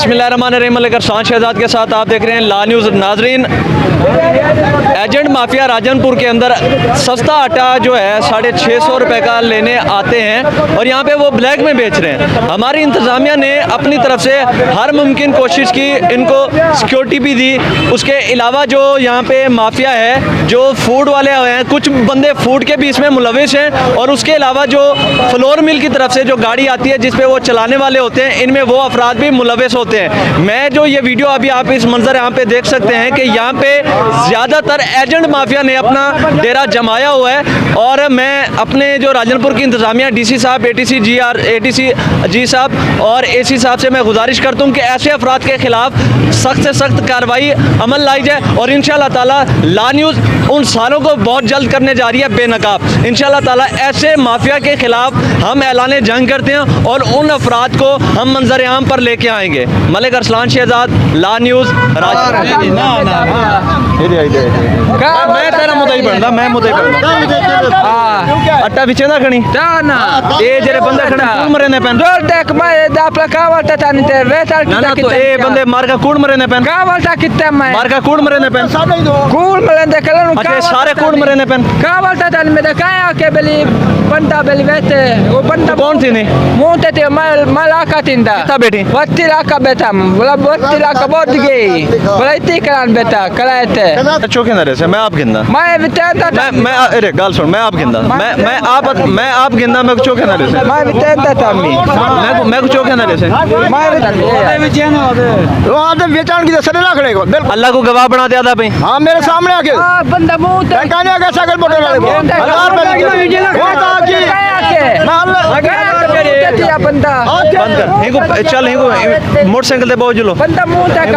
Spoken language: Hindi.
बिस्मिल्लाहिर्रहमानिर्रहीम। शान शहजाद के साथ आप देख रहे हैं ला न्यूज़। नाजरीन, एजेंट माफिया राजनपुर के अंदर सस्ता आटा जो है 650 रुपये का लेने आते हैं और यहाँ पे वो ब्लैक में बेच रहे हैं। हमारी इंतज़ामिया ने अपनी तरफ से हर मुमकिन कोशिश की, इनको सिक्योरिटी भी दी। उसके अलावा जो यहाँ पे माफिया है, जो फूड वाले हैं, कुछ बंदे फूड के भी इसमें मुलविस हैं, और उसके अलावा जो फ्लोर मिल की तरफ से जो गाड़ी आती है जिसपे वो चलाने वाले होते हैं, इनमें वो अफराद भी मुलविस होते हैं। मैं जो ये वीडियो अभी आप इस मंजर यहाँ पे देख सकते हैं कि यहाँ पे ज़्यादातर एजेंट माफिया ने अपना डेरा जमाया हुआ है। और मैं अपने जो राजनपुर की इंतज़ामिया डीसी साहब, एटीसी जी साहब और एसी साहब से मैं गुजारिश करता हूँ कि ऐसे अफराद के खिलाफ सख्त से सख्त कार्रवाई अमल लाई जाए। और इंशाअल्लाह ताला ला न्यूज़ उन सालों को बहुत जल्द करने जा रही है बेनकाब। इंशाअल्लाह ताला ऐसे माफिया के खिलाफ हम ऐलान जंग करते हैं और उन अफराद को हम मंजर आम पर लेके आएंगे। मलिक अरसलान शहजाद, ला न्यूज़। मैं तेरा मुद्दा पढ़ना, मैं मुद्दा पढ़ना अट्टा बिचे ना खणी ये जेरे बंदे खड़े कूड़ मरे ने पेन ना तो ए बंदे मार का कूड़ मरे ने पेन मार का कूड़ मरे ने पेन अच्छा सारे कूड़ मरे ने पेन कौन थी नहीं बेटी चौके ना रहे मैं आप गिंदा मैं अरे गाल सुन, मैं आप गिंदा मैं आप गिंदा मैं चौके ना रहे मैं चौके ना रहे बेचान की सरे रख लेगा बिल्कुल। अल्लाह को गवाह बना दिया था भाई। हाँ मेरे सामने आके बंदा मुंह कहने आगे साइकिल बोतल वाले को बंदा बंद कर, चल मोटरसाइकिल दे बहुत जुलो बंदा मुंह तक